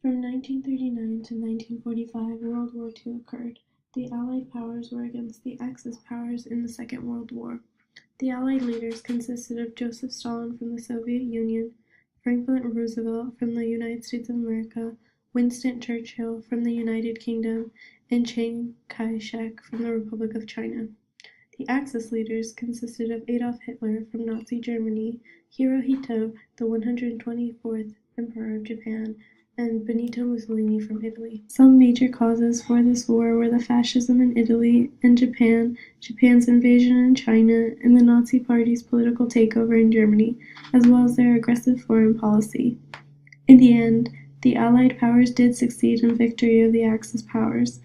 From 1939 to 1945, World War II occurred. The Allied powers were against the Axis powers in the Second World War. The Allied leaders consisted of Joseph Stalin from the Soviet Union, Franklin Roosevelt from the United States of America, Winston Churchill from the United Kingdom, and Chiang Kai-shek from the Republic of China. The Axis leaders consisted of Adolf Hitler from Nazi Germany, Hirohito, the 124th Emperor of Japan, and Benito Mussolini from Italy. Some major causes for this war were the fascism in Italy and Japan, Japan's invasion in China, and the Nazi Party's political takeover in Germany, as well as their aggressive foreign policy. In the end, the Allied powers did succeed in victory of the Axis powers.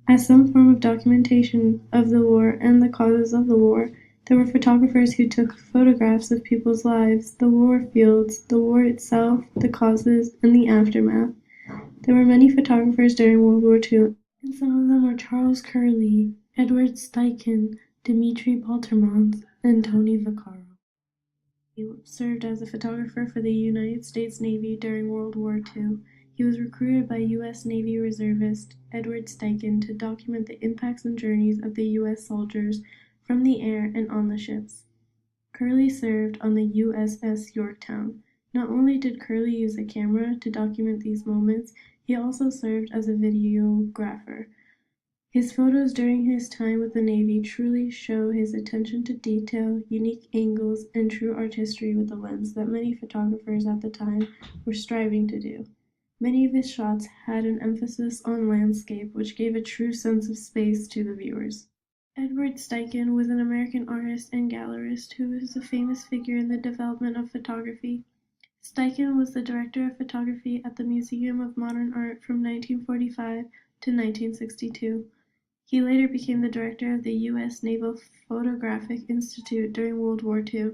As some form of documentation of the war and the causes of the war, there were photographers who took photographs of people's lives, the war fields, the war itself, the causes, and the aftermath. There were many photographers during World War II, and some of them were Charles Curley, Edward Steichen, Dmitry Baltermans, and Tony Vaccaro. He served as a photographer for the United States Navy during World War II. He was recruited by U.S. Navy reservist Edward Steichen to document the impacts and journeys of the U.S. soldiers from the air and on the ships. Curley served on the USS Yorktown. Not only did Curley use a camera to document these moments, he also served as a videographer. His photos during his time with the Navy truly show his attention to detail, unique angles, and true artistry with the lens that many photographers at the time were striving to do. Many of his shots had an emphasis on landscape, which gave a true sense of space to the viewers. Edward Steichen was an American artist and gallerist who was a famous figure in the development of photography. Steichen was the director of photography at the Museum of Modern Art from 1945 to 1962. He later became the director of the U.S. Naval Photographic Institute during World War II.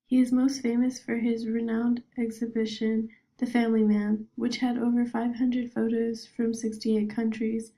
He is most famous for his renowned exhibition, The Family Man, which had over 500 photos from 68 countries.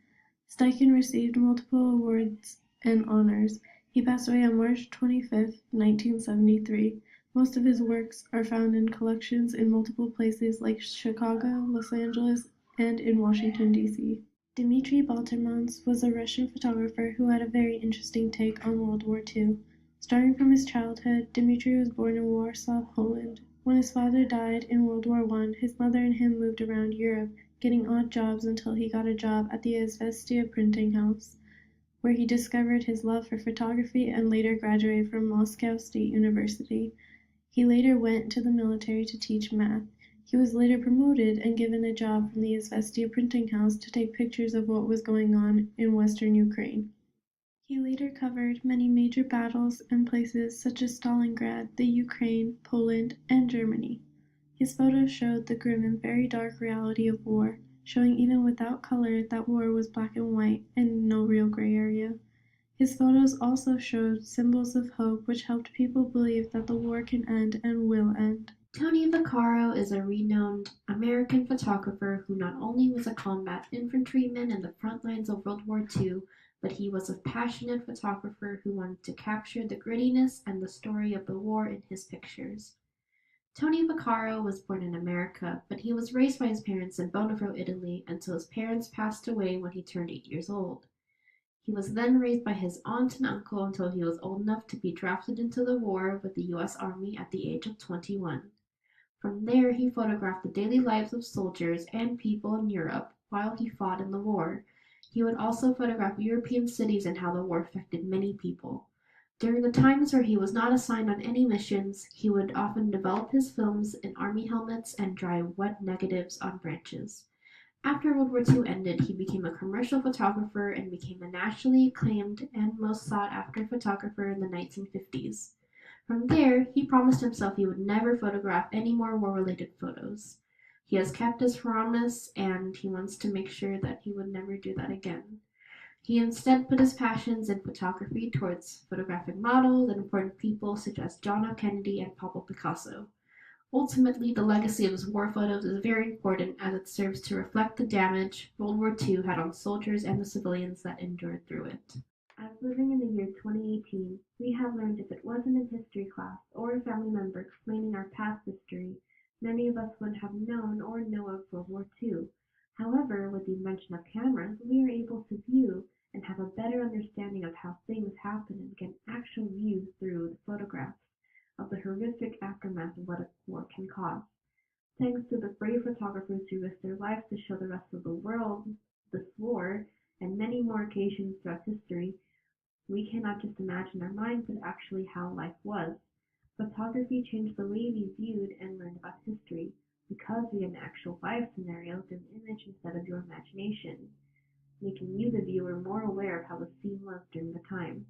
Steichen received multiple awards and honors. He passed away on March 25, 1973. Most of his works are found in collections in multiple places like Chicago, Los Angeles, and in Washington, D.C. Dmitry Baltermans was a Russian photographer who had a very interesting take on World War II. Starting from his childhood, Dmitry was born in Warsaw, Poland. When his father died in World War I, his mother and him moved around Europe, getting odd jobs until he got a job at the Izvestia printing house, where he discovered his love for photography and later graduated from Moscow State University. He later went to the military to teach math. He was later promoted and given a job from the Izvestia printing house to take pictures of what was going on in western Ukraine. He later covered many major battles and places such as Stalingrad, the Ukraine, Poland, and Germany. His photos showed the grim and very dark reality of war, showing even without color that war was black and white and no real gray area. His photos also showed symbols of hope which helped people believe that the war can end and will end. Tony Vaccaro is a renowned American photographer who not only was a combat infantryman in the front lines of World War II, but he was a passionate photographer who wanted to capture the grittiness and the story of the war in his pictures. Tony Vaccaro was born in America, but he was raised by his parents in Bonneville, Italy, until his parents passed away when he turned 8 years old. He was then raised by his aunt and uncle until he was old enough to be drafted into the war with the U.S. Army at the age of 21. From there he photographed the daily lives of soldiers and people in Europe while he fought in the war. He would also photograph European cities and how the war affected many people. During the times where he was not assigned on any missions, he would often develop his films in army helmets and dry wet negatives on branches. After World War II ended, he became a commercial photographer and became a nationally acclaimed and most sought after photographer in the 1950s. From there, he promised himself he would never photograph any more war-related photos. He has kept his promise and he wants to make sure that he would never do that again. He instead put his passions in photography towards photographing models and important people such as John F. Kennedy and Pablo Picasso. Ultimately, the legacy of his war photos is very important as it serves to reflect the damage World War II had on soldiers and the civilians that endured through it. As living in the year 2018, we have learned if it wasn't in history class or a family member explaining our past history, Many of us wouldn't have known or know of World War II. However, with the invention of cameras, we are able to view and have a better understanding of how things happen and get an actual view through the photographs of the horrific aftermath of what a war can cause. Thanks to the brave photographers who risked their lives to show the rest of the world this war and many more occasions throughout history, we cannot just imagine our minds, but actually how life was. Photography changed the way we viewed and learned about history because we had an actual live scenario through an image instead of your imagination, making you, the viewer, more aware of how the scene was during the time.